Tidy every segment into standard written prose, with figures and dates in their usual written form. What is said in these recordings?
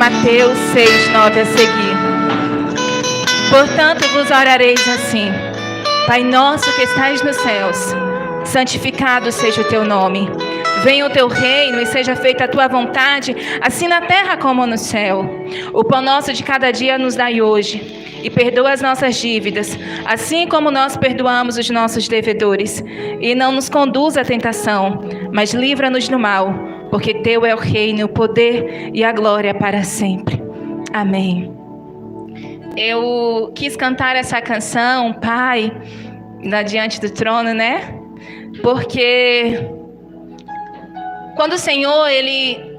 Mateus 6, 9 a seguir. Portanto, vos orareis assim: Pai nosso que estais nos céus, santificado seja o teu nome. Venha o teu reino e seja feita a tua vontade, assim na terra como no céu. O pão nosso de cada dia nos dai hoje. E perdoa as nossas dívidas, assim como nós perdoamos os nossos devedores. E não nos conduz à tentação, mas livra-nos do mal, porque teu é o reino, o poder e a glória para sempre. Amém. Eu quis cantar essa canção, Pai, diante do trono, né? Porque quando o Senhor, Ele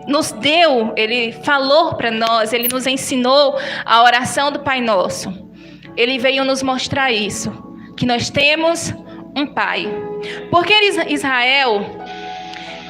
nos deu, Ele falou para nós, Ele nos ensinou a oração do Pai Nosso. Ele veio nos mostrar isso, que nós temos um Pai. Porque Israel,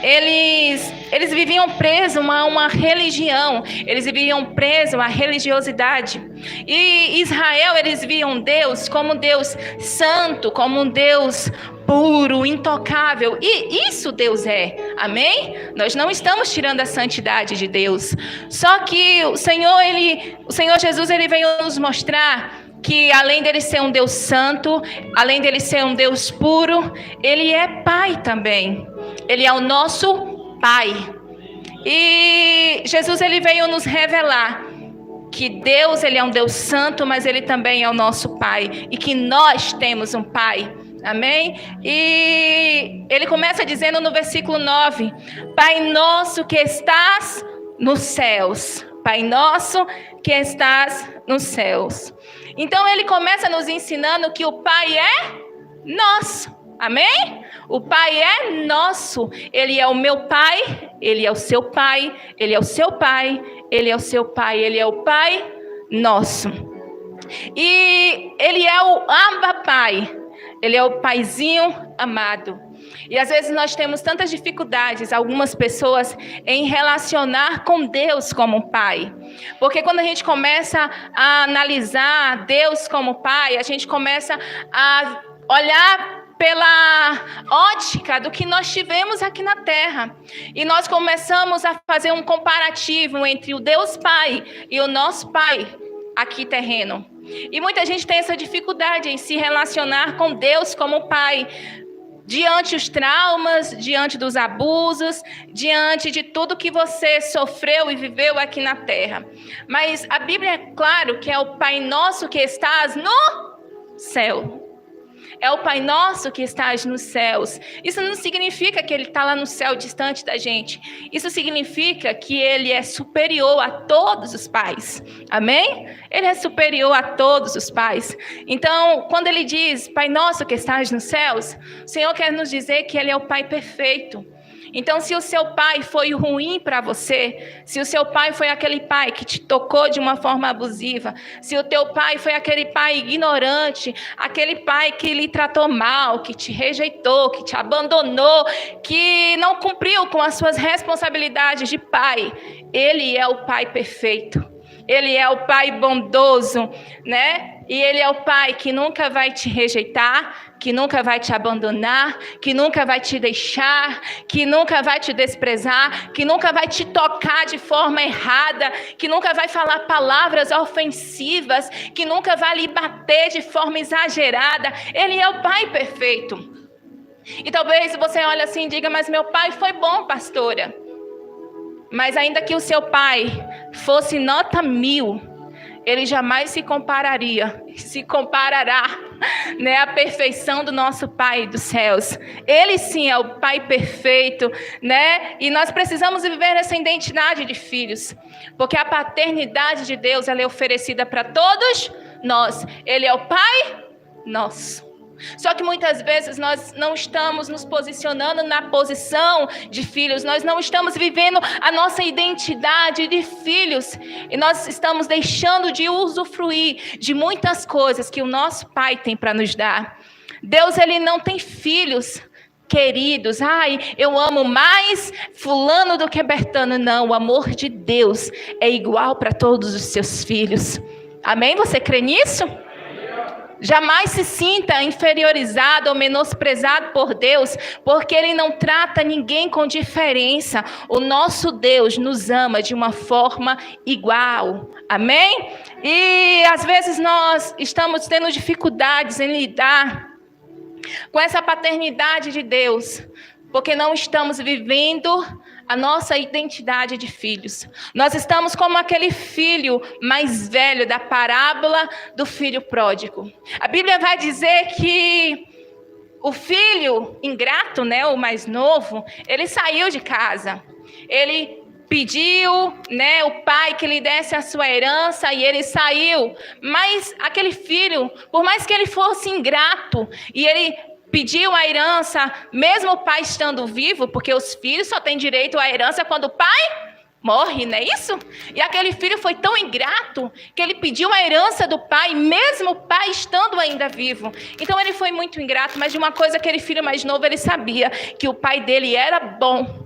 eles viviam presos a uma religião, eles viviam presos à religiosidade. E Israel, eles viam Deus como um Deus santo, como um Deus puro, intocável. E isso Deus é, amém? Nós não estamos tirando a santidade de Deus. Só que o Senhor Jesus, Ele veio nos mostrar que além dele ser um Deus santo, além dele ser um Deus puro, Ele é Pai também. Ele é o nosso Pai. E Jesus, Ele veio nos revelar que Deus, Ele é um Deus santo, mas Ele também é o nosso Pai. E que nós temos um Pai. Amém? E Ele começa dizendo no versículo 9: Pai nosso que estás nos céus. Pai nosso que estás nos céus. Então Ele começa nos ensinando que o Pai é nosso. Amém? O Pai é nosso. Ele é o meu Pai, Ele é o seu Pai, Ele é o seu Pai, Ele é o seu Pai, Ele é o Pai nosso. E Ele é o Abba Pai. Ele é o Paizinho amado. E às vezes nós temos tantas dificuldades, algumas pessoas, em relacionar com Deus como Pai. Porque quando a gente começa a analisar Deus como Pai, a gente começa a olhar pela ótica do que nós tivemos aqui na Terra. E nós começamos a fazer um comparativo entre o Deus Pai e o nosso Pai aqui terreno. E muita gente tem essa dificuldade em se relacionar com Deus como Pai, diante dos traumas, diante dos abusos, diante de tudo que você sofreu e viveu aqui na terra. Mas a Bíblia é claro que é o Pai nosso que estás no céu. É o Pai nosso que estás nos céus. Isso não significa que Ele está lá no céu distante da gente. Isso significa que Ele é superior a todos os pais. Amém? Ele é superior a todos os pais. Então, quando Ele diz Pai nosso que estás nos céus, o Senhor quer nos dizer que Ele é o Pai perfeito. Então, se o seu pai foi ruim para você, se o seu pai foi aquele pai que te tocou de uma forma abusiva, se o teu pai foi aquele pai ignorante, aquele pai que lhe tratou mal, que te rejeitou, que te abandonou, que não cumpriu com as suas responsabilidades de pai, Ele é o Pai perfeito. Ele é o Pai bondoso, né? E Ele é o Pai que nunca vai te rejeitar, que nunca vai te abandonar, que nunca vai te deixar, que nunca vai te desprezar, que nunca vai te tocar de forma errada, que nunca vai falar palavras ofensivas, que nunca vai lhe bater de forma exagerada. Ele é o Pai perfeito. E talvez você olhe assim e diga: mas meu pai foi bom, pastora. Mas ainda que o seu pai fosse nota 1000, ele jamais se comparará, né, à perfeição do nosso Pai dos céus. Ele sim é o Pai perfeito, né? E nós precisamos viver essa identidade de filhos, porque a paternidade de Deus, ela é oferecida para todos nós. Ele é o Pai nosso. Só que muitas vezes nós não estamos nos posicionando na posição de filhos, nós não estamos vivendo a nossa identidade de filhos, e nós estamos deixando de usufruir de muitas coisas que o nosso Pai tem para nos dar. Deus, Ele não tem filhos queridos, eu amo mais fulano do que Bertano. Não, o amor de Deus é igual para todos os seus filhos. Amém? Você crê nisso? Jamais se sinta inferiorizado ou menosprezado por Deus, porque Ele não trata ninguém com diferença. O nosso Deus nos ama de uma forma igual. Amém? E às vezes nós estamos tendo dificuldades em lidar com essa paternidade de Deus, porque não estamos vivendo a nossa identidade de filhos. Nós estamos como aquele filho mais velho da parábola do filho pródigo. A Bíblia vai dizer que o filho ingrato, né, o mais novo, ele saiu de casa. Ele pediu, né, o pai que lhe desse a sua herança e ele saiu. Mas aquele filho, por mais que ele fosse ingrato e ele pediu a herança, mesmo o pai estando vivo, porque os filhos só têm direito à herança quando o pai morre, não é isso? E aquele filho foi tão ingrato que ele pediu a herança do pai, mesmo o pai estando ainda vivo. Então ele foi muito ingrato, mas de uma coisa, aquele filho mais novo, ele sabia que o pai dele era bom.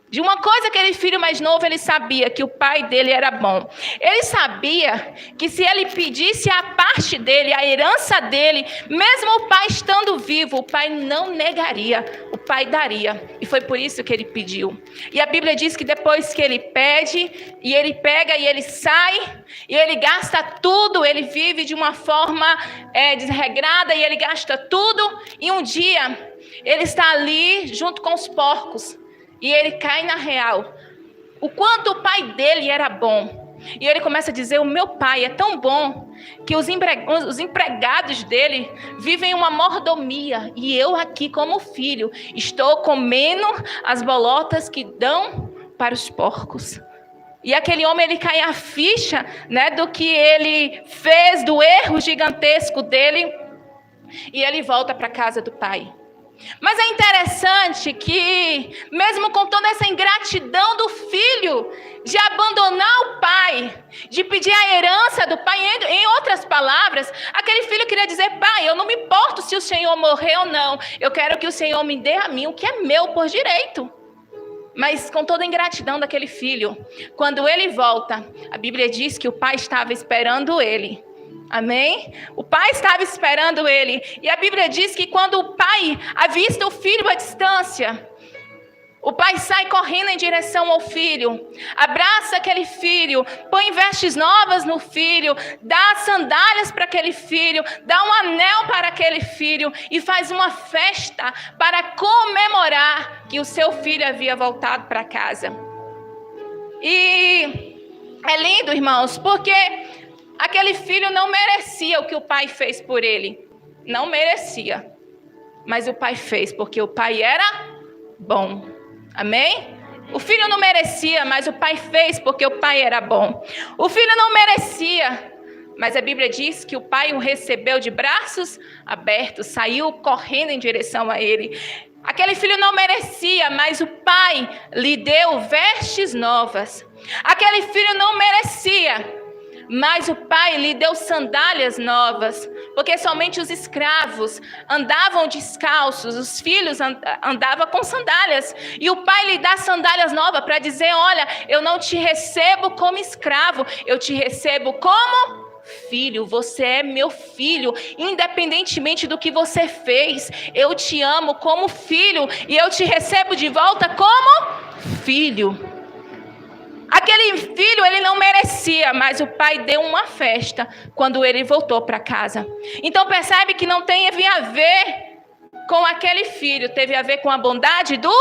De uma coisa, aquele filho mais novo, ele sabia que o pai dele era bom. Ele sabia que se ele pedisse a parte dele, a herança dele, mesmo o pai estando vivo, o pai não negaria, o pai daria. E foi por isso que ele pediu. E a Bíblia diz que depois que ele pede, e ele pega e ele sai, e ele gasta tudo, ele vive de uma forma desregrada, e ele gasta tudo, e um dia ele está ali junto com os porcos. E ele cai na real. O quanto o pai dele era bom. E ele começa a dizer, o meu pai é tão bom que os empregados dele vivem uma mordomia. E eu aqui como filho estou comendo as bolotas que dão para os porcos. E aquele homem, ele cai a ficha, né, do que ele fez, do erro gigantesco dele. E ele volta para a casa do pai. Mas é interessante que, mesmo com toda essa ingratidão do filho, de abandonar o pai, de pedir a herança do pai, em outras palavras, aquele filho queria dizer, pai, eu não me importo se o Senhor morrer ou não, eu quero que o Senhor me dê a mim o que é meu por direito. Mas com toda a ingratidão daquele filho, quando ele volta, a Bíblia diz que o pai estava esperando ele. Amém? O pai estava esperando ele. E a Bíblia diz que quando o pai avista o filho à distância, o pai sai correndo em direção ao filho, abraça aquele filho, põe vestes novas no filho, dá sandálias para aquele filho, dá um anel para aquele filho e faz uma festa para comemorar que o seu filho havia voltado para casa. E é lindo, irmãos, porque aquele filho não merecia o que o pai fez por ele. Não merecia. Mas o pai fez, porque o pai era bom. Amém? O filho não merecia, mas o pai fez, porque o pai era bom. O filho não merecia, mas a Bíblia diz que o pai o recebeu de braços abertos, saiu correndo em direção a ele. Aquele filho não merecia, mas o pai lhe deu vestes novas. Aquele filho não merecia, mas o pai lhe deu sandálias novas, porque somente os escravos andavam descalços, os filhos andavam com sandálias. E o pai lhe dá sandálias novas para dizer, olha, eu não te recebo como escravo, eu te recebo como filho, você é meu filho, independentemente do que você fez, eu te amo como filho e eu te recebo de volta como filho. Aquele filho, ele não merecia, mas o pai deu uma festa quando ele voltou para casa. Então percebe que não teve a ver com aquele filho, teve a ver com a bondade do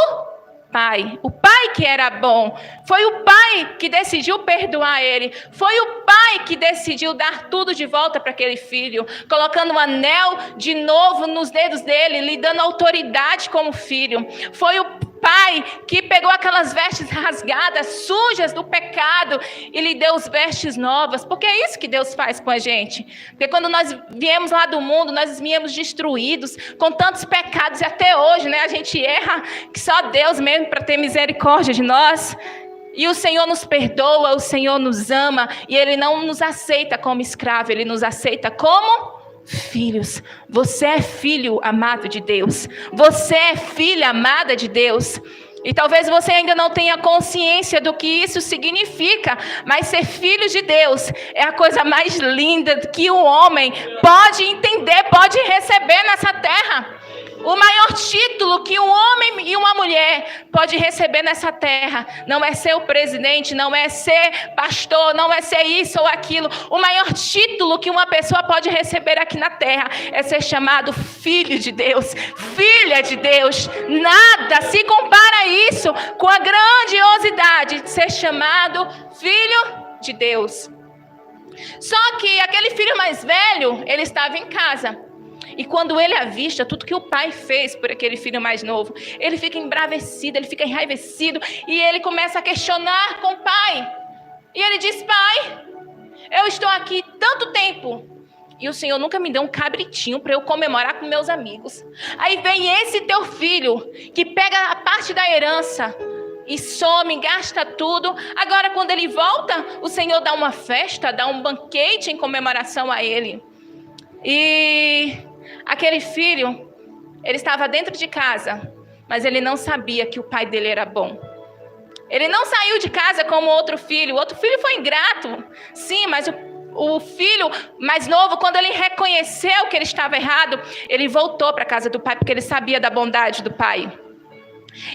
pai. O pai que era bom, foi o pai que decidiu perdoar ele, foi o pai que decidiu dar tudo de volta para aquele filho, colocando um anel de novo nos dedos dele, lhe dando autoridade como filho. Foi o pai que pegou aquelas vestes rasgadas, sujas do pecado e lhe deu as vestes novas, porque é isso que Deus faz com a gente. Porque quando nós viemos lá do mundo, nós viemos destruídos, com tantos pecados, e até hoje, né, a gente erra, que só Deus mesmo para ter misericórdia de nós. E o Senhor nos perdoa, o Senhor nos ama, e Ele não nos aceita como escravo, Ele nos aceita como filhos. Você é filho amado de Deus. Você é filha amada de Deus. E talvez você ainda não tenha consciência do que isso significa, mas ser filho de Deus é a coisa mais linda que o homem pode entender, pode receber nessa terra. O maior título que um homem e uma mulher pode receber nessa terra não é ser o presidente, não é ser pastor, não é ser isso ou aquilo. O maior título que uma pessoa pode receber aqui na terra é ser chamado filho de Deus, filha de Deus. Nada se compara a isso com a grandiosidade de ser chamado filho de Deus. Só que aquele filho mais velho, ele estava em casa. E quando ele avista tudo que o pai fez por aquele filho mais novo, ele fica embravecido, ele fica enraivecido, e ele começa a questionar com o pai. E ele diz: pai, eu estou aqui tanto tempo, e o Senhor nunca me deu um cabritinho para eu comemorar com meus amigos. Aí vem esse teu filho, que pega a parte da herança e some, gasta tudo. Agora quando ele volta, o Senhor dá uma festa, dá um banquete em comemoração a ele. E aquele filho, ele estava dentro de casa, mas ele não sabia que o pai dele era bom. Ele não saiu de casa como o outro filho foi ingrato, sim, mas o filho mais novo, quando ele reconheceu que ele estava errado, ele voltou para a casa do pai, porque ele sabia da bondade do pai.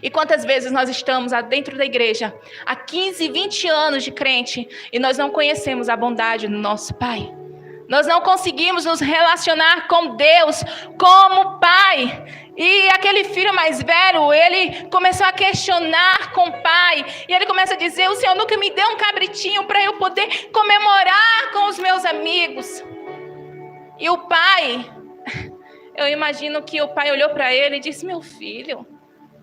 E quantas vezes nós estamos dentro da igreja, há 15, 20 anos de crente, e nós não conhecemos a bondade do nosso pai. Nós não conseguimos nos relacionar com Deus como pai. E aquele filho mais velho, ele começou a questionar com o pai. E ele começa a dizer: o Senhor nunca me deu um cabritinho para eu poder comemorar com os meus amigos. E o pai, eu imagino que o pai olhou para ele e disse: meu filho,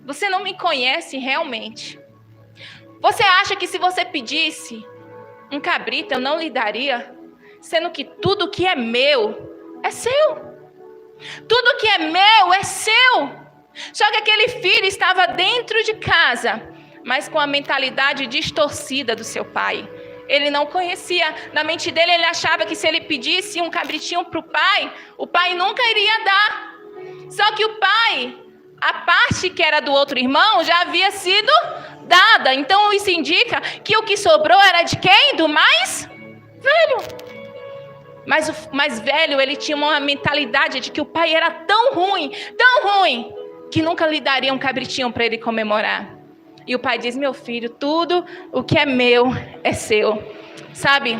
você não me conhece realmente. Você acha que se você pedisse um cabrito eu não lhe daria? Sendo que tudo que é meu é seu. Tudo que é meu é seu. Só que aquele filho estava dentro de casa, mas com a mentalidade distorcida do seu pai. Ele não conhecia. Na mente dele, ele achava que se ele pedisse um cabritinho para o pai nunca iria dar. Só que o pai, a parte que era do outro irmão, já havia sido dada. Então isso indica que o que sobrou era de quem? Do mais velho. Mas o mais velho, ele tinha uma mentalidade de que o pai era tão ruim, que nunca lhe daria um cabritinho para ele comemorar. E o pai diz: meu filho, tudo o que é meu é seu. Sabe,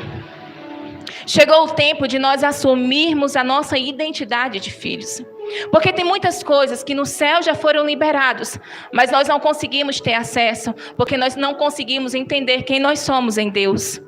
chegou o tempo de nós assumirmos a nossa identidade de filhos. Porque tem muitas coisas que no céu já foram liberados, mas nós não conseguimos ter acesso, porque nós não conseguimos entender quem nós somos em Deus.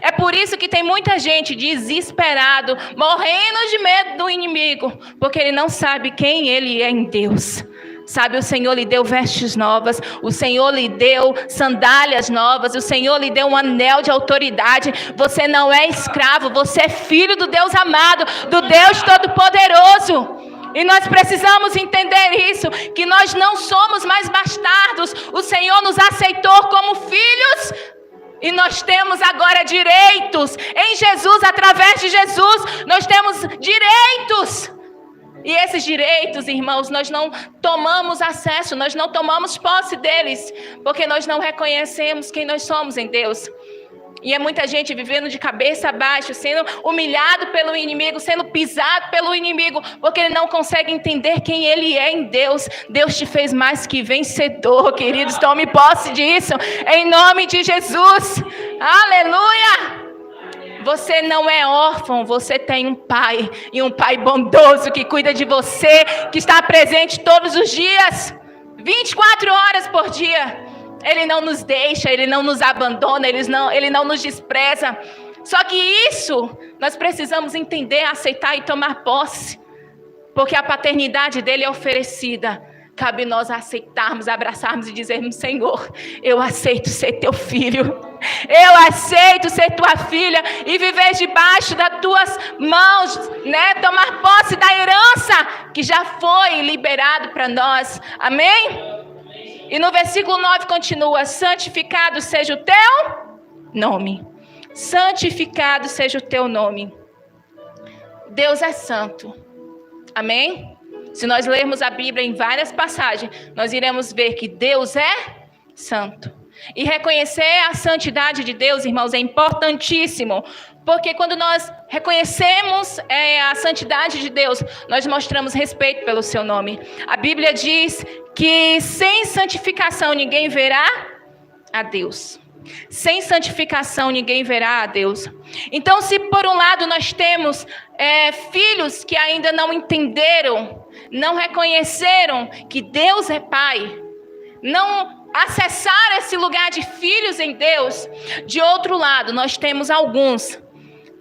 É por isso que tem muita gente desesperado, morrendo de medo do inimigo, porque ele não sabe quem ele é em Deus. Sabe, o Senhor lhe deu vestes novas, o Senhor lhe deu sandálias novas, o Senhor lhe deu um anel de autoridade. Você não é escravo, você é filho do Deus amado, do Deus Todo-Poderoso. E nós precisamos entender isso, que nós não somos mais bastardos. O Senhor nos aceitou como filhos. E nós temos agora direitos em Jesus, através de Jesus, nós temos direitos. E esses direitos, irmãos, nós não tomamos acesso, nós não tomamos posse deles, porque nós não reconhecemos quem nós somos em Deus. E é muita gente vivendo de cabeça abaixo, sendo humilhado pelo inimigo, sendo pisado pelo inimigo, porque ele não consegue entender quem ele é em Deus. Deus te fez mais que vencedor, queridos. Tome posse disso, em nome de Jesus. Aleluia! Você não é órfão, você tem um pai, e um pai bondoso que cuida de você, que está presente todos os dias, 24 horas por dia. Ele não nos deixa, ele não nos abandona, ele não nos despreza. Só que isso nós precisamos entender, aceitar e tomar posse, porque a paternidade dele é oferecida. Cabe nós aceitarmos, abraçarmos e dizermos: Senhor, eu aceito ser teu filho, eu aceito ser tua filha e viver debaixo das tuas mãos, né? Tomar posse da herança que já foi liberado para nós. Amém? E no versículo 9 continua: santificado seja o teu nome. Santificado seja o teu nome. Deus é santo. Amém? Se nós lermos a Bíblia em várias passagens, nós iremos ver que Deus é santo. E reconhecer a santidade de Deus, irmãos, é importantíssimo. Porque quando nós reconhecemos a santidade de Deus, nós mostramos respeito pelo seu nome. A Bíblia diz que sem santificação ninguém verá a Deus. Sem santificação ninguém verá a Deus. Então, se por um lado nós temos filhos que ainda não entenderam, não reconheceram que Deus é Pai, não acessaram esse lugar de filhos em Deus, de outro lado nós temos alguns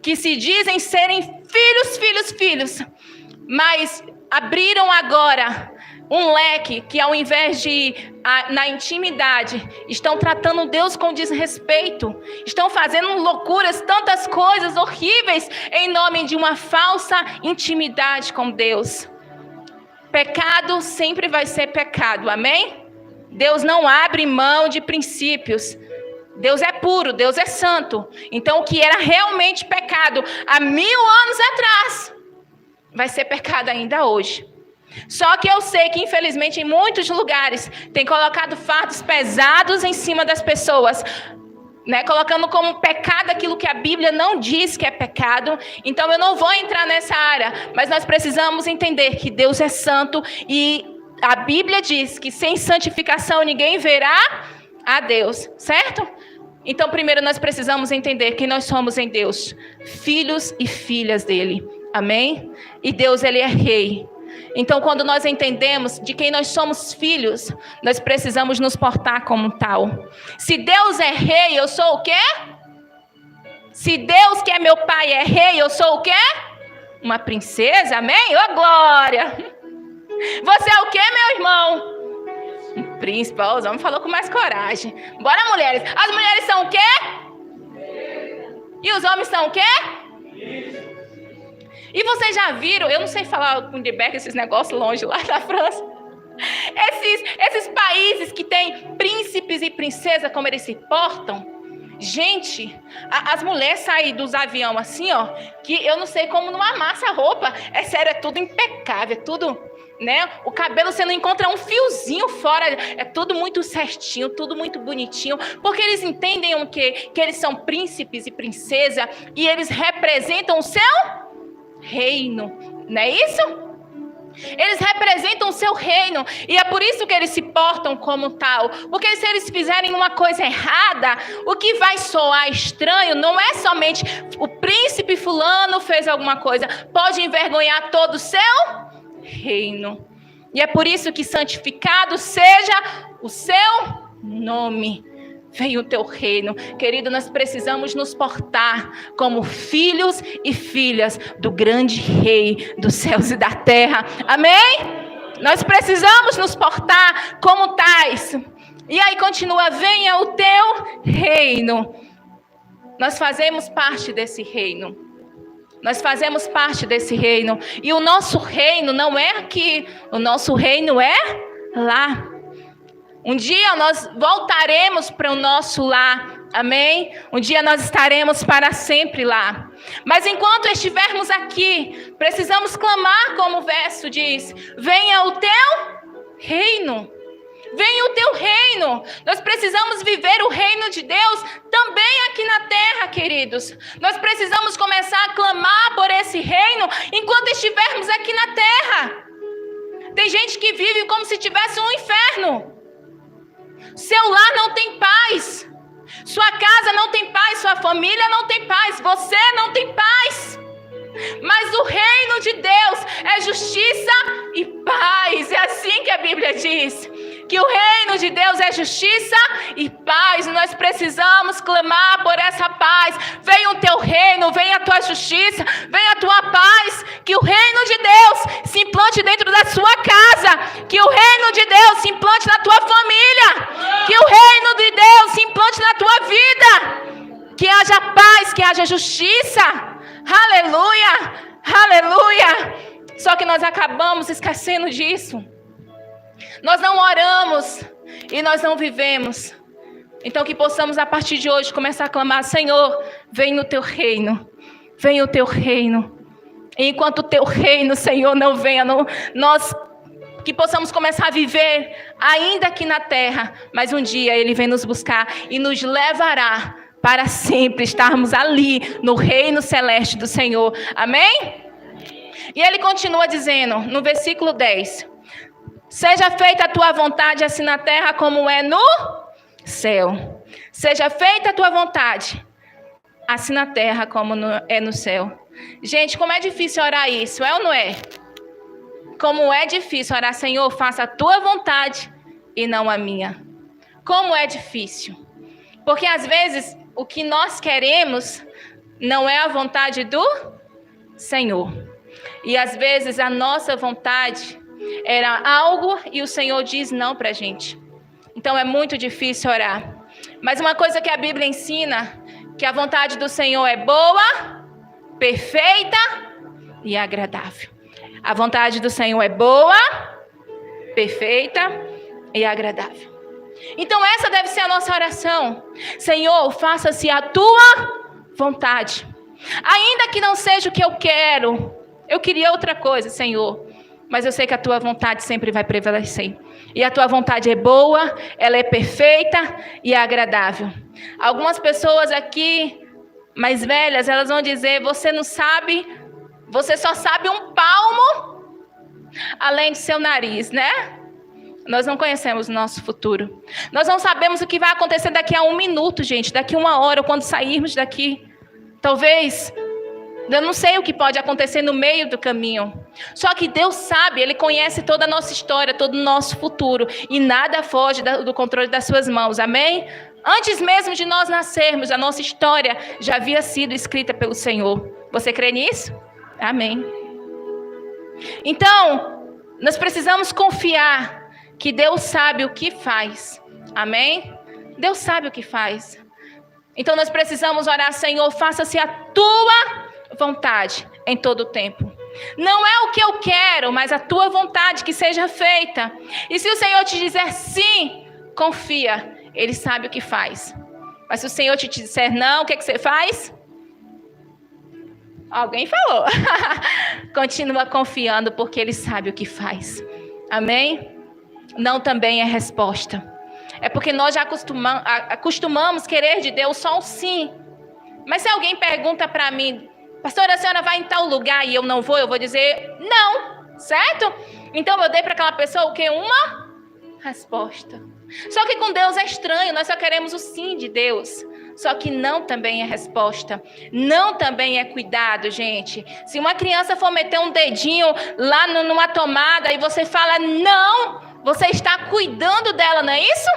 que se dizem serem filhos, mas abriram agora um leque que, ao invés de ir na intimidade, estão tratando Deus com desrespeito, estão fazendo loucuras, tantas coisas horríveis em nome de uma falsa intimidade com Deus. Pecado sempre vai ser pecado, amém? Deus não abre mão de princípios. Deus é puro, Deus é santo. Então, o que era realmente pecado há 1000 anos atrás, vai ser pecado ainda hoje. Só que eu sei que, infelizmente, em muitos lugares, tem colocado fardos pesados em cima das pessoas, né? Colocando como pecado aquilo que a Bíblia não diz que é pecado. Então, eu não vou entrar nessa área, mas nós precisamos entender que Deus é santo e a Bíblia diz que sem santificação ninguém verá a Deus, certo? Então, primeiro nós precisamos entender que nós somos em Deus, filhos e filhas dele, amém? E Deus, ele é rei. Então, quando nós entendemos de quem nós somos filhos, nós precisamos nos portar como tal. Se Deus é rei, eu sou o quê? Se Deus, que é meu pai, é rei, eu sou o quê? Uma princesa, amém? Ô glória! Você é o quê, meu irmão? Um príncipe. Ó, os homens falaram com mais coragem. Bora, mulheres. As mulheres são o quê? E os homens são o quê? E vocês já viram, eu não sei falar com Debeck esses negócios longe lá da França. Esses países que têm príncipes e princesas, como eles se portam. Gente, as mulheres saem dos aviões assim, ó, que eu não sei como não amassa a roupa. É sério, é tudo impecável, é tudo, né? O cabelo você não encontra um fiozinho fora, é tudo muito certinho, tudo muito bonitinho, porque eles entendem o quê? Que eles são príncipes e princesa e eles representam o seu reino, não é isso? Eles representam o seu reino e é por isso que eles se portam como tal. Porque se eles fizerem uma coisa errada, o que vai soar estranho não é somente o príncipe fulano fez alguma coisa, pode envergonhar todo o seu reino. E é por isso que santificado seja o seu nome. Venha o teu reino. Querido, nós precisamos nos portar como filhos e filhas do grande rei dos céus e da terra. Amém? Nós precisamos nos portar como tais. E aí continua, venha o teu reino. Nós fazemos parte desse reino. Nós fazemos parte desse reino. E o nosso reino não é aqui. O nosso reino é lá. Um dia nós voltaremos para o nosso lar, amém? Um dia nós estaremos para sempre lá. Mas enquanto estivermos aqui, precisamos clamar, como o verso diz, venha o teu reino. Venha o teu reino. Nós precisamos viver o reino de Deus também aqui na terra, queridos. Nós precisamos começar a clamar por esse reino enquanto estivermos aqui na terra. Tem gente que vive como se tivesse um inferno. Seu lar não tem paz, sua casa não tem paz, sua família não tem paz, você não tem paz. Mas o reino de Deus é justiça e paz. É assim que a Bíblia diz, que o reino de Deus é justiça e paz. Nós precisamos clamar por essa paz. Venha o teu reino, venha a tua justiça, venha a tua paz. Que o reino de Deus se implante dentro da sua casa. Que o reino de Deus se implante na tua família. Que o reino de Deus se implante na tua vida. Que haja paz, que haja justiça. Aleluia, aleluia. Só que nós acabamos esquecendo disso. Nós não oramos e nós não vivemos. Então que possamos a partir de hoje começar a clamar, Senhor, vem no teu reino. Vem o teu reino. E enquanto o teu reino, Senhor, não venha, nós que possamos começar a viver ainda aqui na terra, mas um dia Ele vem nos buscar e nos levará para sempre estarmos ali no reino celeste do Senhor. Amém? E Ele continua dizendo no versículo 10: seja feita a tua vontade assim na terra como é no céu. Seja feita a tua vontade assim na terra como é no céu. Gente, como é difícil orar isso, é ou não é? Como é difícil orar, Senhor, faça a tua vontade e não a minha. Como é difícil. Porque às vezes o que nós queremos não é a vontade do Senhor. E às vezes a nossa vontade era algo e o Senhor diz não para a gente. Então é muito difícil orar. Mas uma coisa que a Bíblia ensina, que a vontade do Senhor é boa, perfeita e agradável. A vontade do Senhor é boa, perfeita e agradável. Então essa deve ser a nossa oração. Senhor, faça-se a tua vontade. Ainda que não seja o que eu quero. Eu queria outra coisa, Senhor. Mas eu sei que a tua vontade sempre vai prevalecer. E a tua vontade é boa, ela é perfeita e é agradável. Algumas pessoas aqui, mais velhas, elas vão dizer, você não sabe, você só sabe um palmo além do seu nariz, né? Nós não conhecemos o nosso futuro. Nós não sabemos o que vai acontecer daqui a 1 minuto, gente, daqui a 1 hora, quando sairmos daqui. Talvez, eu não sei o que pode acontecer no meio do caminho. Só que Deus sabe, Ele conhece toda a nossa história, todo o nosso futuro. E nada foge do controle das suas mãos, amém? Antes mesmo de nós nascermos, a nossa história já havia sido escrita pelo Senhor. Você crê nisso? Amém. Então, nós precisamos confiar que Deus sabe o que faz. Amém? Deus sabe o que faz. Então nós precisamos orar, Senhor, faça-se a tua vontade em todo o tempo. Não é o que eu quero, mas a tua vontade que seja feita. E se o Senhor te dizer sim, confia, Ele sabe o que faz. Mas se o Senhor te disser não, o que você faz? Alguém falou. Continua confiando, porque Ele sabe o que faz. Amém? Não também é resposta. É porque nós já acostumamos querer de Deus só um sim. Mas se alguém pergunta para mim, pastora, a senhora vai em tal lugar e eu não vou, eu vou dizer não, certo? Então eu dei para aquela pessoa o quê? Uma resposta. Só que com Deus é estranho, nós só queremos o sim de Deus. Só que não também é resposta. Não também é cuidado, gente. Se uma criança for meter um dedinho lá numa tomada e você fala não, você está cuidando dela, não é isso?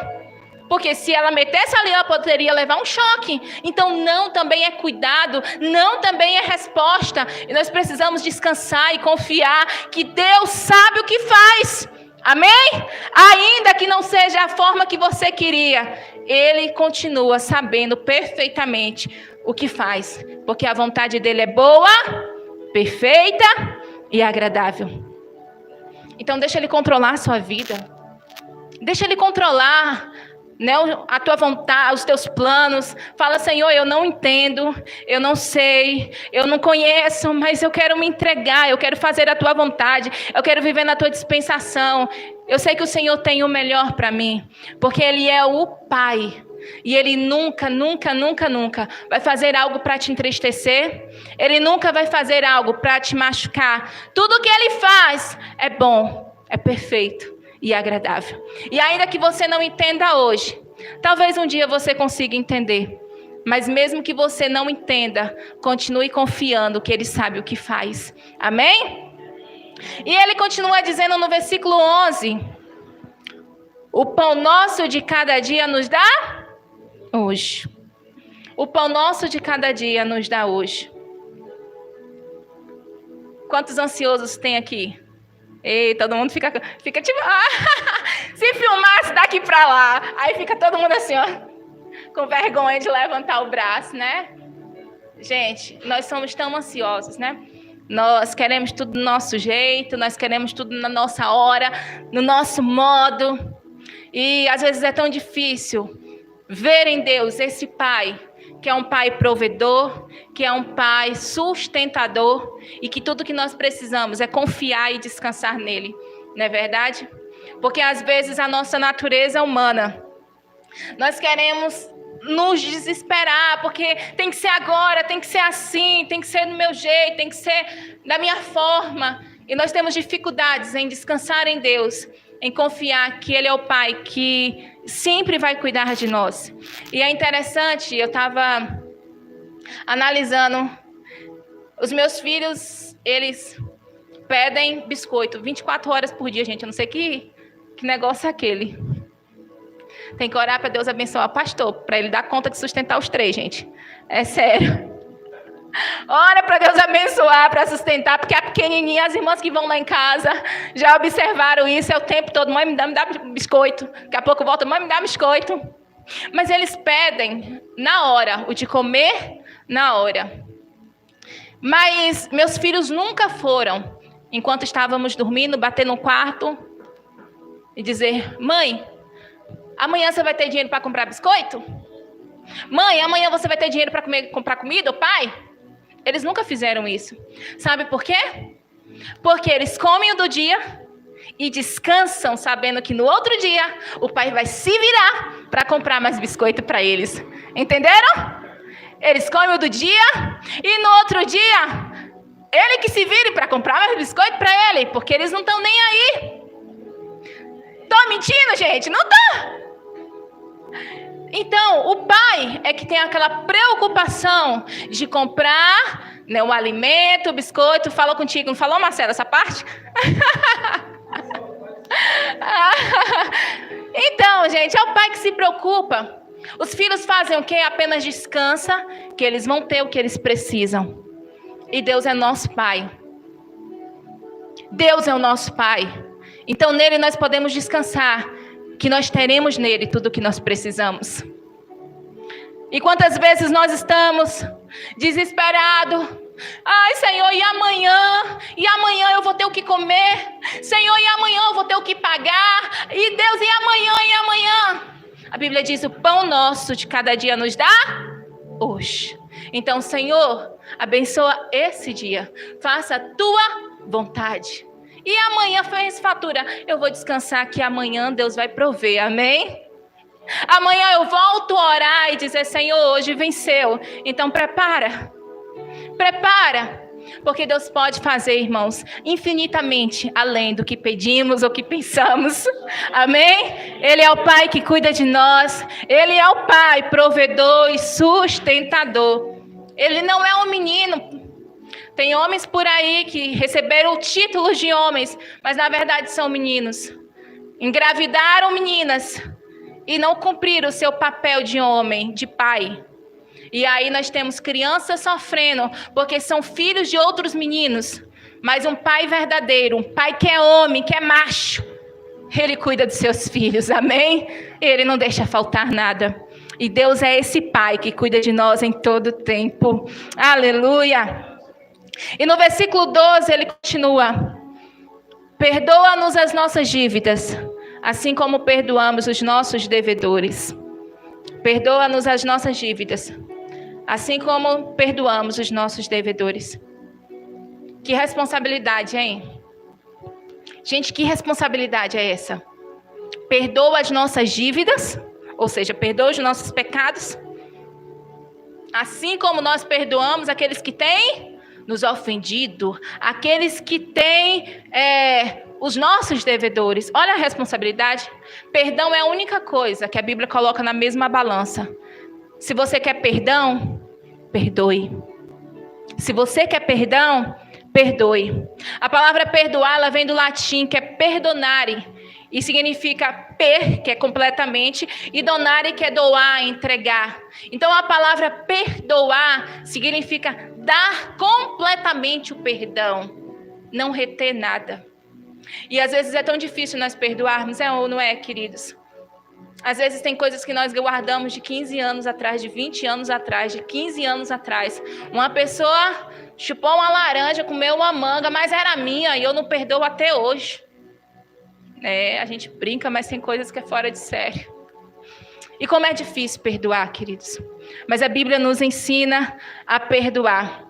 Porque se ela metesse ali, ela poderia levar um choque. Então não também é cuidado, não também é resposta. E nós precisamos descansar e confiar que Deus sabe o que faz. Amém? Ainda que não seja a forma que você queria, Ele continua sabendo perfeitamente o que faz. Porque a vontade dEle é boa, perfeita e agradável. Então deixa Ele controlar a sua vida. Deixa Ele controlar, né, a tua vontade, os teus planos. Fala, Senhor, eu não entendo, eu não sei, eu não conheço, mas eu quero me entregar, eu quero fazer a tua vontade, eu quero viver na tua dispensação. Eu sei que o Senhor tem o melhor para mim, porque Ele é o Pai. E Ele nunca, nunca, nunca, nunca vai fazer algo para te entristecer. Ele nunca vai fazer algo para te machucar. Tudo que Ele faz é bom, é perfeito e agradável. E ainda que você não entenda hoje, talvez um dia você consiga entender. Mas mesmo que você não entenda, continue confiando que Ele sabe o que faz. Amém? E Ele continua dizendo no versículo 11: o pão nosso de cada dia nos dá hoje. O pão nosso de cada dia nos dá hoje. Quantos ansiosos tem aqui? E todo mundo fica tipo, se filmasse daqui pra lá, aí fica todo mundo assim, ó, com vergonha de levantar o braço, né? Gente, nós somos tão ansiosos, né? Nós queremos tudo do nosso jeito, nós queremos tudo na nossa hora, no nosso modo. E às vezes é tão difícil ver em Deus esse Pai que é um pai provedor, que é um pai sustentador e que tudo que nós precisamos é confiar e descansar nele. Não é verdade? Porque às vezes a nossa natureza humana, nós queremos nos desesperar, porque tem que ser agora, tem que ser assim, tem que ser do meu jeito, tem que ser da minha forma. E nós temos dificuldades em descansar em Deus, em confiar que Ele é o Pai que sempre vai cuidar de nós. E é interessante, eu estava analisando, os meus filhos, eles pedem biscoito 24 horas por dia, gente. Eu não sei que negócio é aquele. Tem que orar para Deus abençoar o pastor, para ele dar conta de sustentar os 3, gente. É sério. Ora para Deus abençoar, para sustentar, porque a pequenininha, as irmãs que vão lá em casa, já observaram isso, é o tempo todo, mãe, me dá biscoito. Daqui a pouco volta, mãe, me dá biscoito. Mas eles pedem na hora, o de comer na hora. Mas meus filhos nunca foram, enquanto estávamos dormindo, bater no quarto e dizer, mãe, amanhã você vai ter dinheiro para comprar biscoito? Mãe, amanhã você vai ter dinheiro para comprar comida, pai? Eles nunca fizeram isso. Sabe por quê? Porque eles comem o do dia e descansam sabendo que no outro dia o pai vai se virar para comprar mais biscoito para eles. Entenderam? Eles comem o do dia e no outro dia ele que se vire para comprar mais biscoito para ele, porque eles não estão nem aí. Tô mentindo, gente? Não tô. Então, o pai é que tem aquela preocupação de comprar, né, o alimento, o biscoito. Falou contigo, não falou, Marcelo, essa parte? Então, gente, é o pai que se preocupa. Os filhos fazem o quê? Apenas descansa, que eles vão ter o que eles precisam. E Deus é nosso pai. Deus é o nosso pai. Então, nele nós podemos descansar, que nós teremos nele tudo o que nós precisamos. E quantas vezes nós estamos desesperados? Ai, Senhor, e amanhã? E amanhã eu vou ter o que comer? Senhor, e amanhã eu vou ter o que pagar? E Deus, e amanhã, e amanhã? A Bíblia diz, o pão nosso de cada dia nos dá hoje. Então, Senhor, abençoa esse dia. Faça a tua vontade. E amanhã faz fatura. Eu vou descansar que amanhã Deus vai prover. Amém? Amanhã eu volto a orar e dizer, Senhor, hoje venceu. Então prepara. Prepara. Porque Deus pode fazer, irmãos, infinitamente além do que pedimos ou que pensamos. Amém? Ele é o Pai que cuida de nós. Ele é o Pai provedor e sustentador. Ele não é um menino. Tem homens por aí que receberam títulos de homens, mas na verdade são meninos. Engravidaram meninas e não cumpriram o seu papel de homem, de pai. E aí nós temos crianças sofrendo, porque são filhos de outros meninos. Mas um pai verdadeiro, um pai que é homem, que é macho, ele cuida dos seus filhos, amém? Ele não deixa faltar nada. E Deus é esse pai que cuida de nós em todo tempo. Aleluia! E no versículo 12 ele continua: perdoa-nos as nossas dívidas, assim como perdoamos os nossos devedores. Perdoa-nos as nossas dívidas, assim como perdoamos os nossos devedores. Que responsabilidade, hein? Gente, que responsabilidade é essa? Perdoa as nossas dívidas, ou seja, perdoa os nossos pecados, assim como nós perdoamos aqueles que têm nos ofendido, aqueles que têm os nossos devedores. Olha a responsabilidade. Perdão é a única coisa que a Bíblia coloca na mesma balança. Se você quer perdão, perdoe. Se você quer perdão, perdoe. A palavra perdoar, ela vem do latim, que é perdonare, e significa per, que é completamente, e donare, que é doar, entregar. Então a palavra perdoar significa dar completamente o perdão, não reter nada. E às vezes é tão difícil nós perdoarmos, ou não é, queridos? Às vezes tem coisas que nós guardamos de 15 anos atrás, de 20 anos atrás, de 15 anos atrás. Uma pessoa chupou uma laranja, comeu uma manga, mas era minha e eu não perdoo até hoje. A gente brinca, mas tem coisas que é fora de sério. E como é difícil perdoar, queridos. Mas a Bíblia nos ensina a perdoar.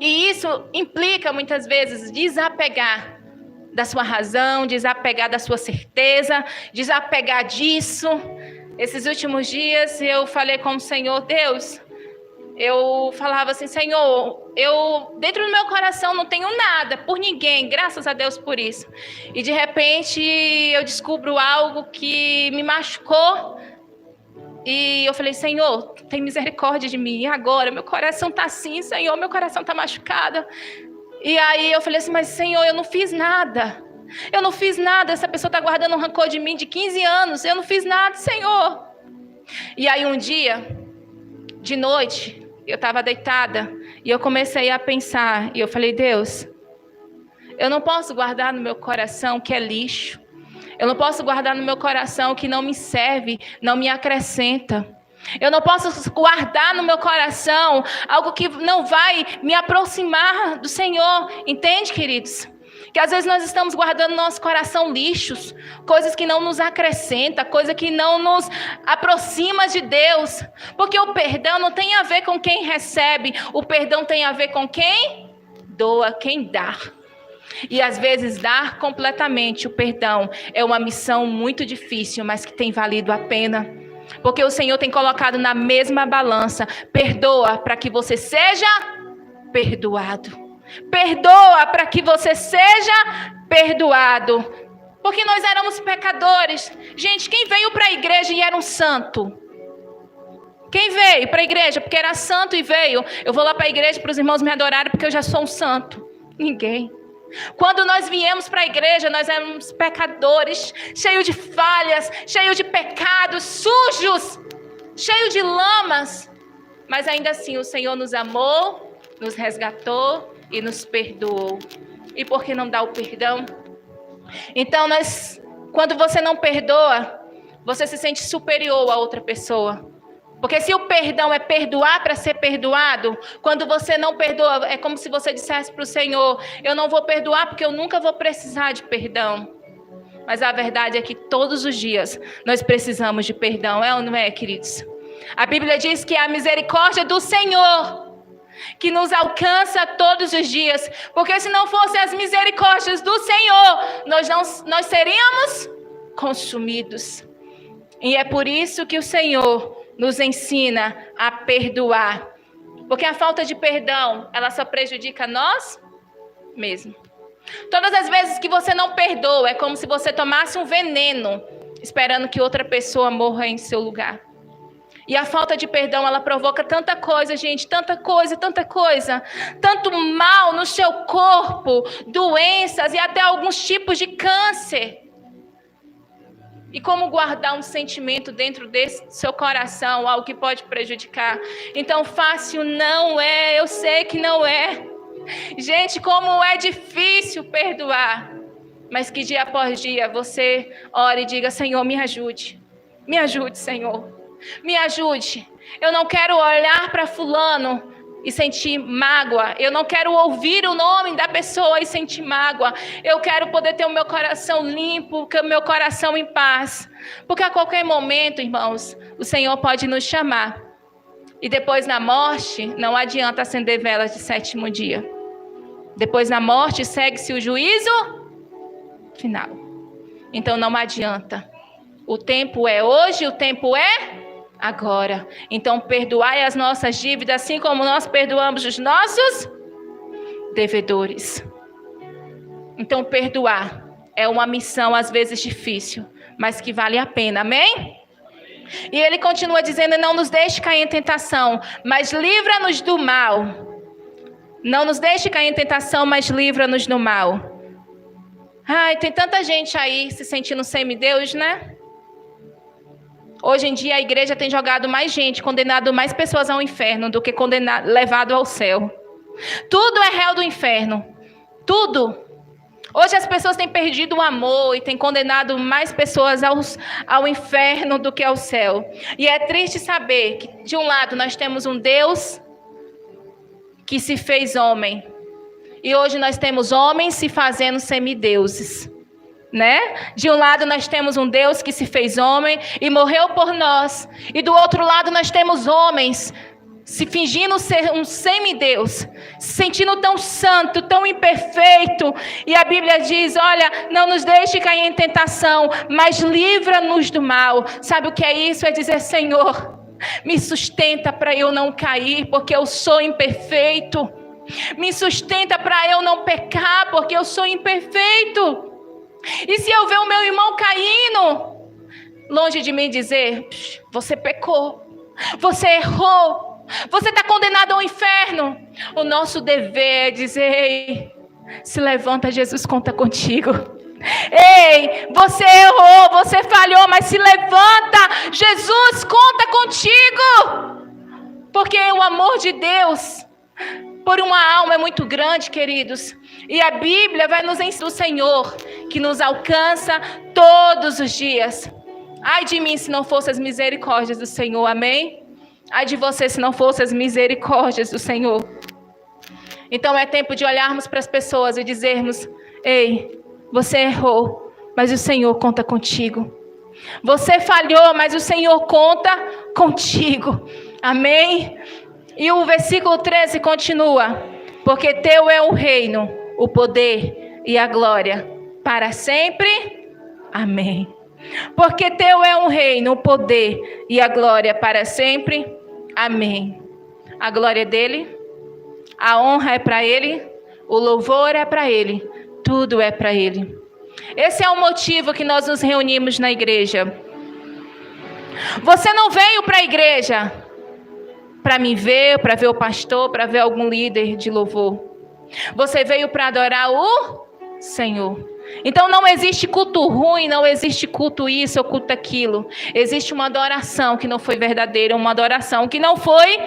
E isso implica, muitas vezes, desapegar da sua razão, desapegar da sua certeza, desapegar disso. Esses últimos dias eu falei com o Senhor, Deus, eu falava assim, Senhor, eu dentro do meu coração não tenho nada por ninguém, graças a Deus por isso. E de repente eu descubro algo que me machucou. E eu falei, Senhor, tem misericórdia de mim. E agora? Meu coração está assim, Senhor, meu coração está machucado. E aí eu falei assim, mas Senhor, eu não fiz nada. Eu não fiz nada, essa pessoa está guardando um rancor de mim de 15 anos. Eu não fiz nada, Senhor. E aí um dia, de noite, eu estava deitada. E eu comecei a pensar. E eu falei, Deus, eu não posso guardar no meu coração que é lixo. Eu não posso guardar no meu coração que não me serve, não me acrescenta. Eu não posso guardar no meu coração algo que não vai me aproximar do Senhor. Entende, queridos? Que às vezes nós estamos guardando no nosso coração lixos, coisas que não nos acrescentam, coisa que não nos aproxima de Deus. Porque o perdão não tem a ver com quem recebe, o perdão tem a ver com quem doa, quem dá. E às vezes dar completamente o perdão é uma missão muito difícil, mas que tem valido a pena. Porque o Senhor tem colocado na mesma balança. Perdoa para que você seja perdoado. Perdoa para que você seja perdoado. Porque nós éramos pecadores. Gente, quem veio para a igreja e era um santo? Quem veio para a igreja porque era santo e veio? Eu vou lá para a igreja para os irmãos me adorarem porque eu já sou um santo. Ninguém. Quando nós viemos para a igreja, nós éramos pecadores, cheios de falhas, cheios de pecados, sujos, cheios de lamas. Mas ainda assim o Senhor nos amou, nos resgatou e nos perdoou. E por que não dá o perdão? Então, quando você não perdoa, você se sente superior a outra pessoa. Porque se o perdão é perdoar para ser perdoado, quando você não perdoa, é como se você dissesse para o Senhor, eu não vou perdoar porque eu nunca vou precisar de perdão. Mas a verdade é que todos os dias nós precisamos de perdão, é ou não é, queridos? A Bíblia diz que é a misericórdia do Senhor que nos alcança todos os dias. Porque se não fossem as misericórdias do Senhor, nós seríamos consumidos. E é por isso que o Senhor nos ensina a perdoar. Porque a falta de perdão, ela só prejudica nós mesmos. Todas as vezes que você não perdoa, é como se você tomasse um veneno, esperando que outra pessoa morra em seu lugar. E a falta de perdão, ela provoca tanta coisa, gente, tanta coisa. Tanto mal no seu corpo, doenças e até alguns tipos de câncer. E como guardar um sentimento dentro desse seu coração, algo que pode prejudicar? Então, fácil não é, eu sei que não é. Gente, como é difícil perdoar. Mas que dia após dia você ore e diga, Senhor, me ajude. Me ajude, Senhor. Me ajude. Eu não quero olhar para fulano e sentir mágoa. Eu não quero ouvir o nome da pessoa e sentir mágoa. Eu quero poder ter o meu coração limpo, o meu coração em paz. Porque a qualquer momento, irmãos, o Senhor pode nos chamar. E depois na morte, não adianta acender velas de sétimo dia. Depois na morte, segue-se o juízo final. Então não adianta. O tempo é hoje, o tempo é agora. Então perdoai as nossas dívidas, assim como nós perdoamos os nossos devedores. Então perdoar é uma missão às vezes difícil, mas que vale a pena, amém? E ele continua dizendo, não nos deixe cair em tentação, mas livra-nos do mal. Não nos deixe cair em tentação, mas livra-nos do mal. Ai, tem tanta gente aí se sentindo semideus, né? Hoje em dia a igreja tem jogado mais gente, condenado mais pessoas ao inferno do que levado ao céu. Tudo é réu do inferno. Tudo. Hoje as pessoas têm perdido o amor e têm condenado mais pessoas ao inferno do que ao céu. E é triste saber que, de um lado, nós temos um Deus que se fez homem. E hoje nós temos homens se fazendo semideuses. né? De um lado nós temos um Deus que se fez homem e morreu por nós. E do outro lado nós temos homens se fingindo ser um semideus, se sentindo tão santo, tão imperfeito. E a Bíblia diz, olha, não nos deixe cair em tentação, mas livra-nos do mal. Sabe o que é isso? É dizer, Senhor, me sustenta para eu não cair, porque eu sou imperfeito. Me sustenta para eu não pecar, porque eu sou imperfeito. E se eu ver o meu irmão caindo, longe de mim dizer, você pecou, você errou, você está condenado ao inferno. O nosso dever é dizer, ei, se levanta, Jesus conta contigo. Ei, você errou, você falhou, mas se levanta, Jesus conta contigo. Porque o amor de Deus por uma alma é muito grande, queridos. E a Bíblia vai nos ensinar o Senhor, que nos alcança todos os dias. Ai de mim se não fossem as misericórdias do Senhor, amém? Ai de você se não fossem as misericórdias do Senhor. Então é tempo de olharmos para as pessoas e dizermos, ei, você errou, mas o Senhor conta contigo. Você falhou, mas o Senhor conta contigo. Amém? E o versículo 13 continua, porque teu é o reino, o poder e a glória para sempre. Amém. Porque teu é o reino, o poder e a glória para sempre. Amém. A glória é dele, a honra é para ele, o louvor é para ele, tudo é para ele. Esse é o motivo que nós nos reunimos na igreja. Você não veio para a igreja para me ver, para ver o pastor, para ver algum líder de louvor. Você veio para adorar o Senhor. Então não existe culto ruim, não existe culto isso ou culto aquilo. Existe uma adoração que não foi verdadeira, uma adoração que não foi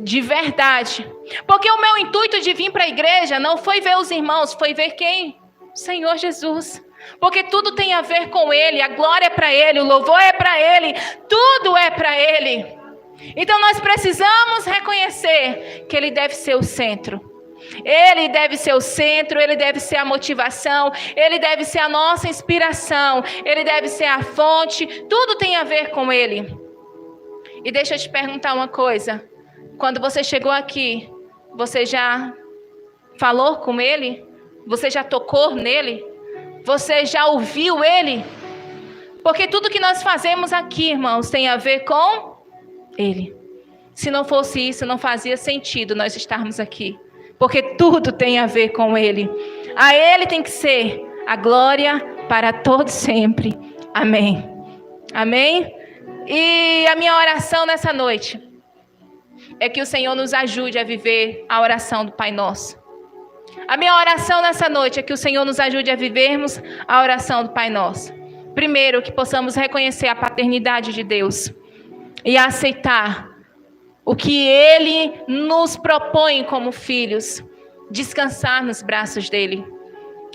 de verdade. Porque o meu intuito de vir para a igreja não foi ver os irmãos, foi ver quem? O Senhor Jesus. Porque tudo tem a ver com Ele, a glória é para Ele, o louvor é para Ele, tudo é para Ele. Então nós precisamos reconhecer que Ele deve ser o centro. Ele deve ser o centro, Ele deve ser a motivação, Ele deve ser a nossa inspiração, Ele deve ser a fonte, tudo tem a ver com Ele. E deixa eu te perguntar uma coisa, quando você chegou aqui, você já falou com Ele? Você já tocou nele? Você já ouviu Ele? Porque tudo que nós fazemos aqui, irmãos, tem a ver com Ele. Se não fosse isso, não fazia sentido nós estarmos aqui. Porque tudo tem a ver com Ele. A Ele tem que ser a glória para todos sempre. Amém. Amém? E a minha oração nessa noite é que o Senhor nos ajude a viver a oração do Pai Nosso. A minha oração nessa noite é que o Senhor nos ajude a vivermos a oração do Pai Nosso. Primeiro, que possamos reconhecer a paternidade de Deus e aceitar o que Ele nos propõe como filhos, descansar nos braços dEle.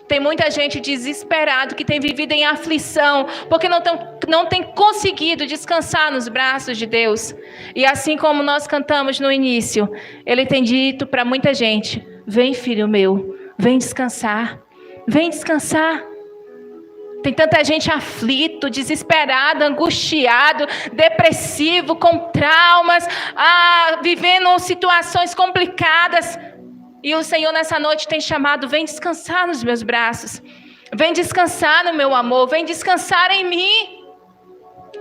Tem muita gente desesperada que tem vivido em aflição, porque não tem conseguido descansar nos braços de Deus. E assim como nós cantamos no início, Ele tem dito para muita gente, vem filho meu, vem descansar, vem descansar. Tem tanta gente aflito, desesperado, angustiado, depressivo, com traumas, vivendo situações complicadas. E o Senhor nessa noite tem chamado, vem descansar nos meus braços. Vem descansar no meu amor, vem descansar em mim.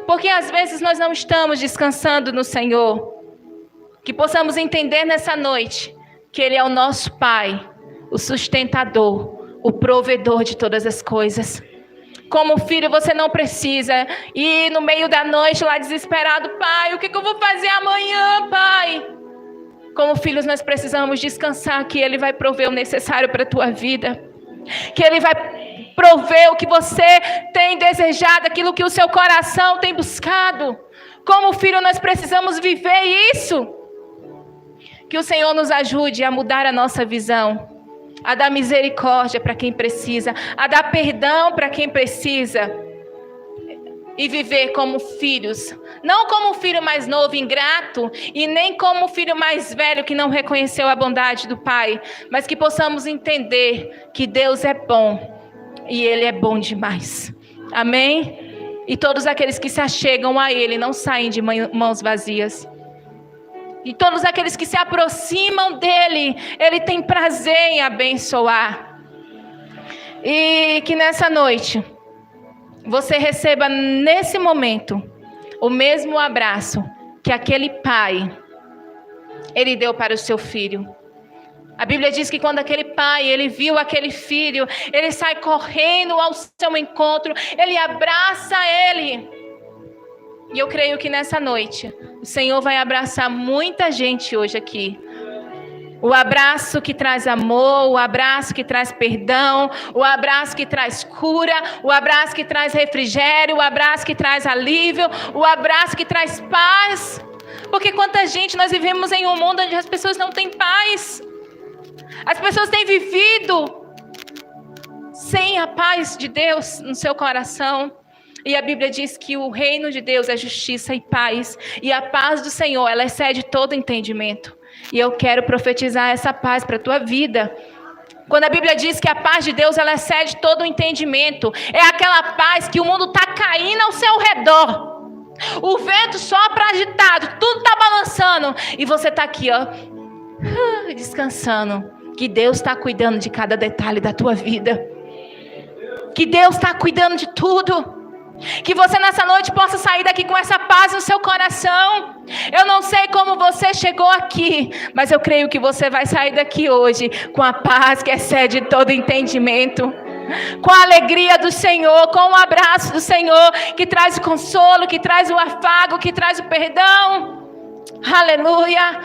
Porque às vezes nós não estamos descansando no Senhor. Que possamos entender nessa noite que Ele é o nosso Pai, o sustentador, o provedor de todas as coisas. Como filho, você não precisa ir no meio da noite lá desesperado. Pai, o que eu vou fazer amanhã, Pai? Como filhos, nós precisamos descansar que Ele vai prover o necessário para a tua vida. Que Ele vai prover o que você tem desejado, aquilo que o seu coração tem buscado. Como filho, nós precisamos viver isso. Que o Senhor nos ajude a mudar a nossa visão. A dar misericórdia para quem precisa, a dar perdão para quem precisa, e viver como filhos, não como o filho mais novo, ingrato, e nem como o filho mais velho que não reconheceu a bondade do Pai, mas que possamos entender que Deus é bom, e Ele é bom demais. Amém? E todos aqueles que se achegam a Ele não saem de mãos vazias. E todos aqueles que se aproximam dEle, Ele tem prazer em abençoar. E que nessa noite, você receba nesse momento o mesmo abraço que aquele pai, ele deu para o seu filho. A Bíblia diz que quando aquele pai, ele viu aquele filho, ele sai correndo ao seu encontro, ele abraça ele. E eu creio que nessa noite, o Senhor vai abraçar muita gente hoje aqui. O abraço que traz amor, o abraço que traz perdão, o abraço que traz cura, o abraço que traz refrigério, o abraço que traz alívio, o abraço que traz paz. Porque quanta gente nós vivemos em um mundo onde as pessoas não têm paz. As pessoas têm vivido sem a paz de Deus no seu coração. E a Bíblia diz que o reino de Deus é justiça e paz. E a paz do Senhor, ela excede todo entendimento. E eu quero profetizar essa paz para a tua vida. Quando a Bíblia diz que a paz de Deus, ela excede todo o entendimento. É aquela paz que o mundo está caindo ao seu redor. O vento sopra agitado, tudo está balançando. E você está aqui, ó, descansando. Que Deus está cuidando de cada detalhe da tua vida. Que Deus está cuidando de tudo. Que você nessa noite possa sair daqui com essa paz no seu coração. Eu não sei como você chegou aqui, mas eu creio que você vai sair daqui hoje com a paz que excede todo entendimento. Com a alegria do Senhor, com o abraço do Senhor, que traz o consolo, que traz o afago, que traz o perdão. Aleluia.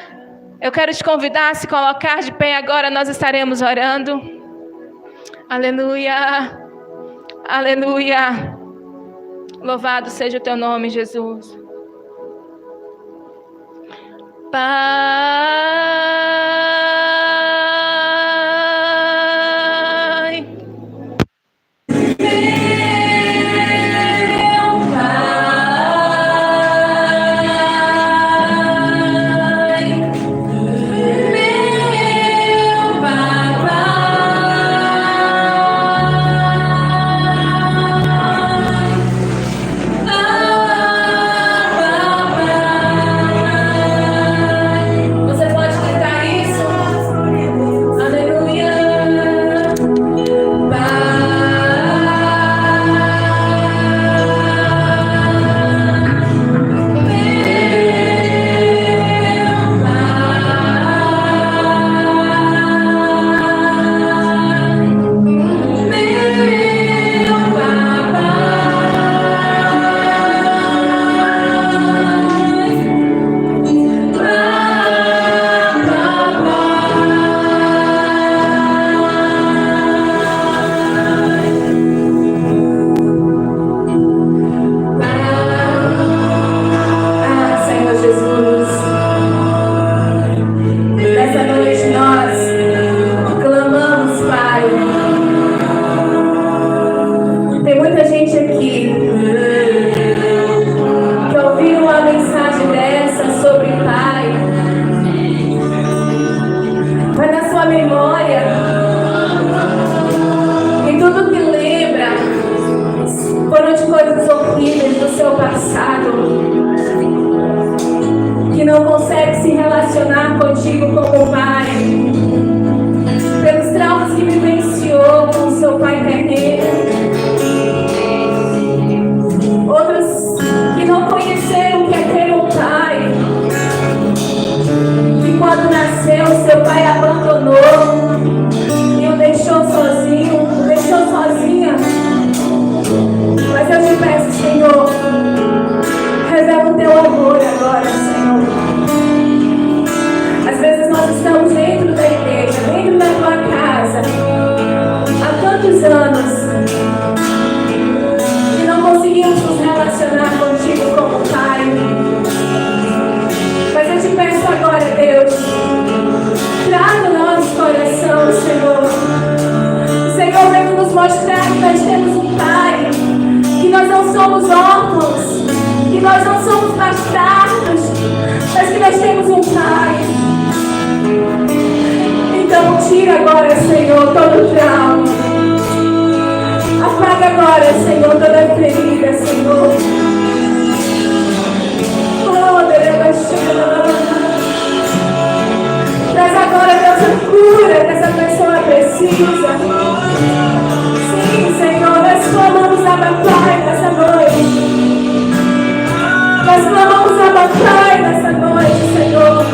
Eu quero te convidar a se colocar de pé agora, nós estaremos orando. Aleluia. Aleluia. Louvado seja o teu nome, Jesus. Pai, meu Pai, meu Você pode cantar isso? Aleluia. Senhor Jesus, nessa noite nós clamamos, Pai. Tem muita gente aqui que ouviu uma mensagem dessa sobre Pai. Vai na sua memória e tudo que lembra foram de coisas horríveis do seu passado, que não consegue se relacionar contigo como pai, pelos traumas que vivenciou com o seu pai terreno. Outros que não conheceram o que é ter um pai, que quando nasceu seu pai abandonou e o deixou sozinho, o deixou sozinha. Mas eu te peço, Senhor, revela o teu amor agora, Senhor. Às vezes nós estamos dentro da igreja, dentro da tua casa, há tantos anos, e não conseguimos nos relacionar contigo como Pai. Mas eu te peço agora, Deus, traga o nosso coração, Senhor. O Senhor vem nos mostrar que nós temos um Pai, que nós não somos órfãos, que nós não somos bastardos, mas que nós temos um Pai. Então tira agora, Senhor, todo o trauma. Traga agora, Senhor, toda ferida, Senhor. Oh, Deus, traz agora, Deus, a cura que essa pessoa precisa. Sim, Senhor, nós clamamos a Pai nessa noite. Nós clamamos a Pai nessa noite, Senhor.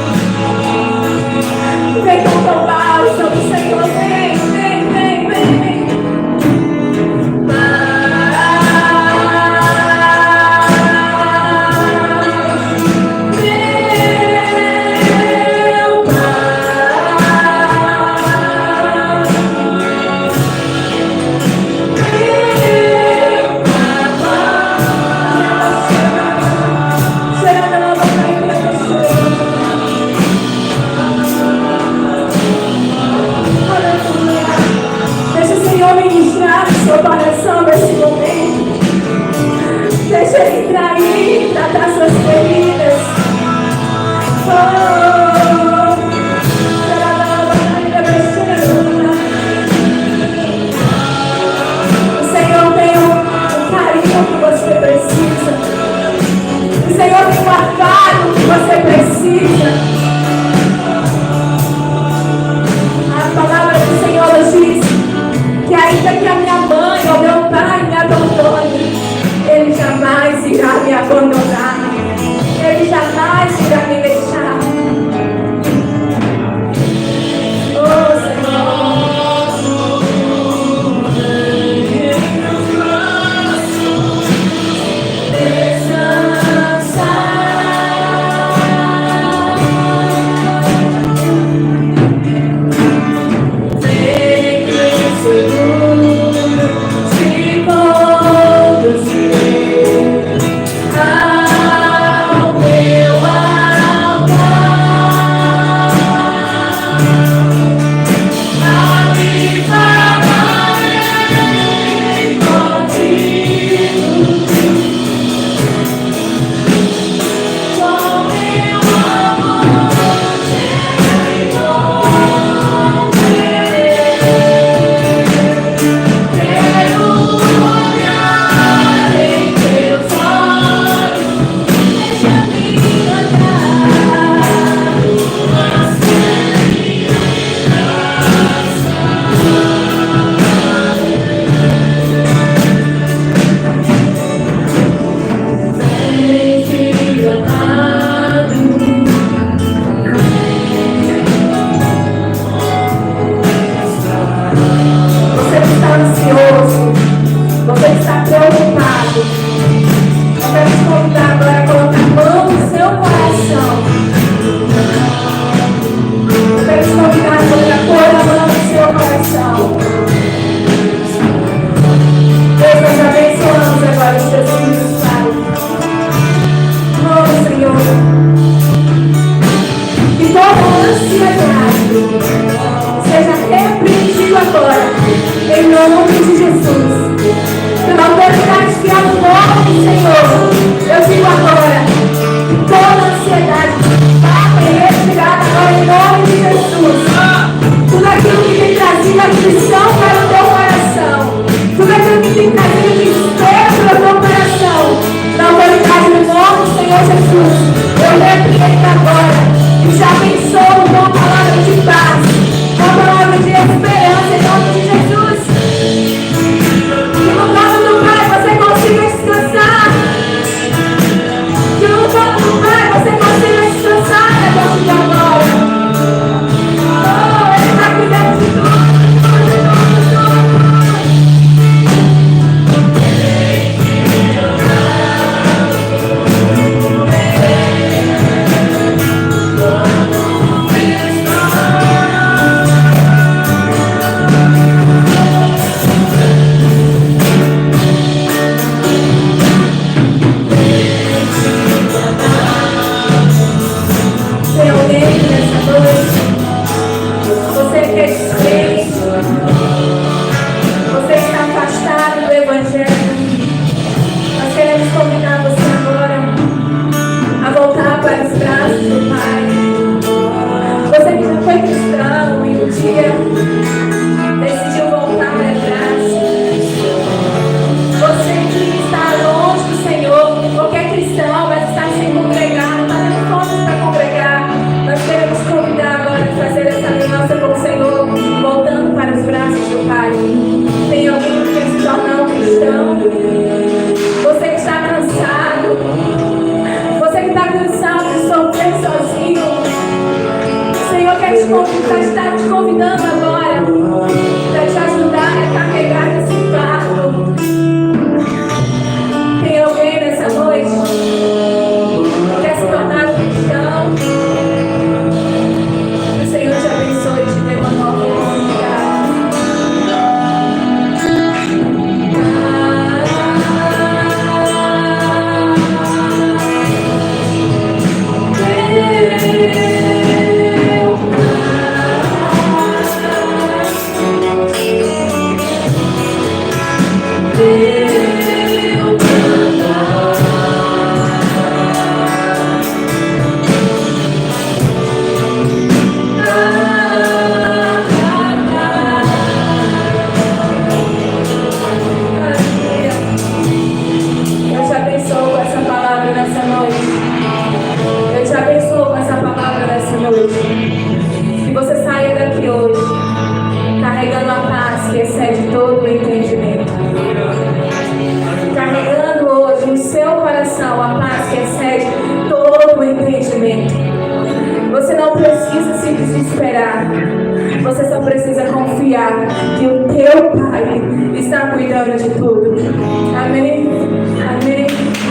Vem com teu bálsamo, Senhor, vem, vem, vem, vem, vem. Seu coração nesse momento. Deixa ele entrar aí, tratar suas feridas. O Senhor tem o carinho que você precisa. O Senhor tem o afago que você precisa. A palavra do Senhor nos diz que ainda que a minha mãe ou meu pai me abandone, Ele jamais irá me abandonar. Ele jamais irá me deixar. Oh, Senhor. Descansar. está te convidando agora para te ajudar a carregar esse fardo. Tem alguém nessa noite que quer se tornar cristão? Que o Senhor te abençoe e te dê uma nova oportunidade. Que você saia daqui hoje carregando a paz que excede todo o entendimento, carregando hoje no seu coração a paz que excede todo o entendimento. Você não precisa se desesperar, você só precisa confiar que o teu Pai está cuidando de tudo.